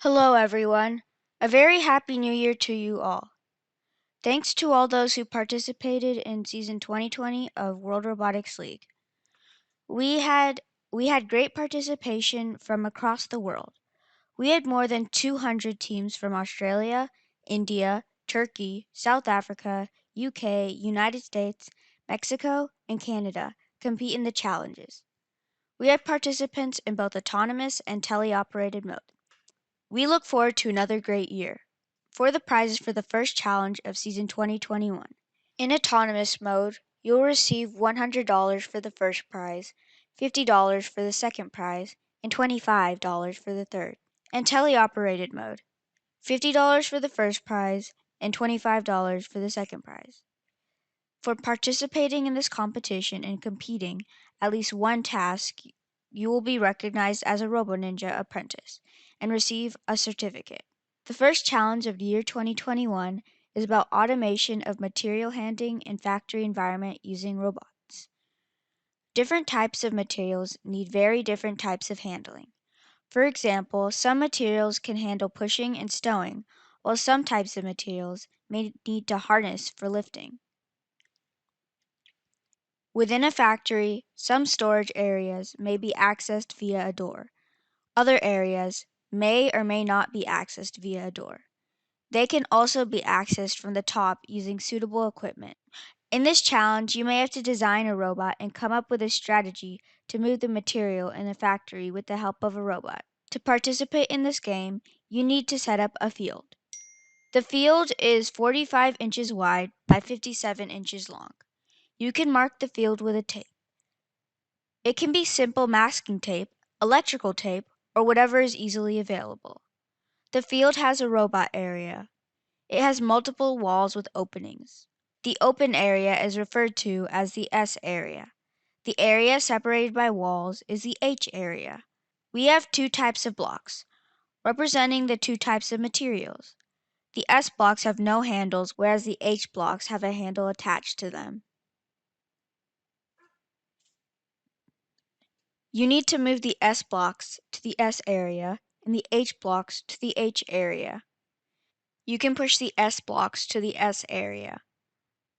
Hello, everyone. A very happy new year to you all. Thanks to all those who participated in season 2020 of World Robotics League. We had we had great participation from across the world. We had more than 200 teams from Australia, India, Turkey, South Africa, UK, United States, Mexico, and Canada compete in the challenges. We had participants in both autonomous and tele-operated mode. We look forward to another great year. For the prizes for the first challenge of season 2021. In autonomous mode, you'll receive $100 for the first prize, $50 for the second prize, and $25 for the third. In teleoperated mode, $50 for the first prize and $25 for the second prize. For participating in this competition and completing at least one task, you will be recognized as a Roboninja Apprentice and receive a certificate. The first challenge of the year 2021 is about automation of material handling in factory environment using robots. Different types of materials need very different types of handling. For example, some materials can handle pushing and stowing, while some types of materials may need to harness for lifting. Within a factory, some storage areas may be accessed via a door. Other areas may or may not be accessed via a door. They can also be accessed from the top using suitable equipment. In this challenge, you may have to design a robot and come up with a strategy to move the material in the factory with the help of a robot. To participate in this game, you need to set up a field. The field is 45 inches wide by 57 inches long. You can mark the field with a tape. It can be simple masking tape, electrical tape, or whatever is easily available. The field has a robot area. It has multiple walls with openings. The open area is referred to as the S area. The area separated by walls is the H area. We have two types of blocks, representing the two types of materials. The S blocks have no handles, whereas the H blocks have a handle attached to them. You need to move the S blocks to the S area and the H blocks to the H area. You can push the S blocks to the S area.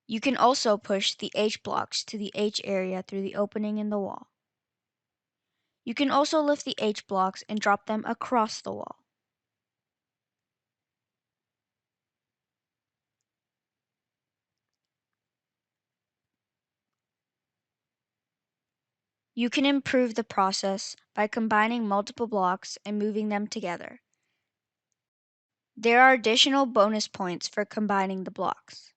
You can also push the H blocks to the H area through the opening in the wall. You can also lift the H blocks and drop them across the wall. You can improve the process by combining multiple blocks and moving them together. There are additional bonus points for combining the blocks.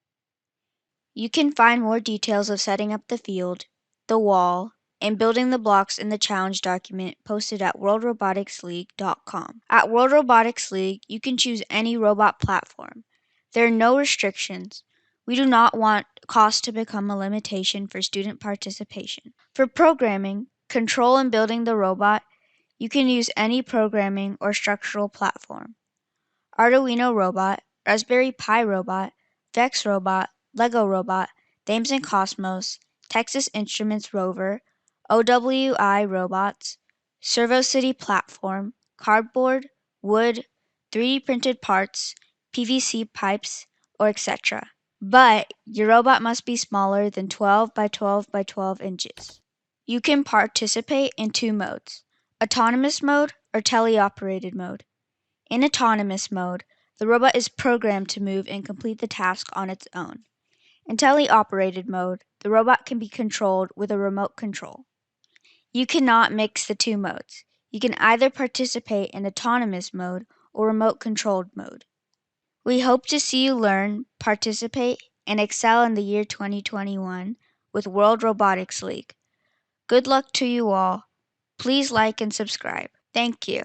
You can find more details of setting up the field, the wall, and building the blocks in the challenge document posted at worldroboticsleague.com. At World Robotics League, you can choose any robot platform. There are no restrictions. We do not want cost to become a limitation for student participation. For programming, control and building the robot, you can use any programming or structural platform. Arduino Robot, Raspberry Pi Robot, Vex Robot, Lego Robot, Thames and Cosmos, Texas Instruments Rover, OWI Robots, Servo City Platform, Cardboard, Wood, 3D printed parts, PVC pipes, or etc. But your robot must be smaller than 12 by 12 by 12 inches. You can participate in two modes, autonomous mode or teleoperated mode. In autonomous mode, the robot is programmed to move and complete the task on its own. In tele-operated mode, the robot can be controlled with a remote control. You cannot mix the two modes. You can either participate in autonomous mode or remote controlled mode. We hope to see you learn, participate, and excel in the year 2021 with World Robotics League. Good luck to you all. Please like and subscribe. Thank you.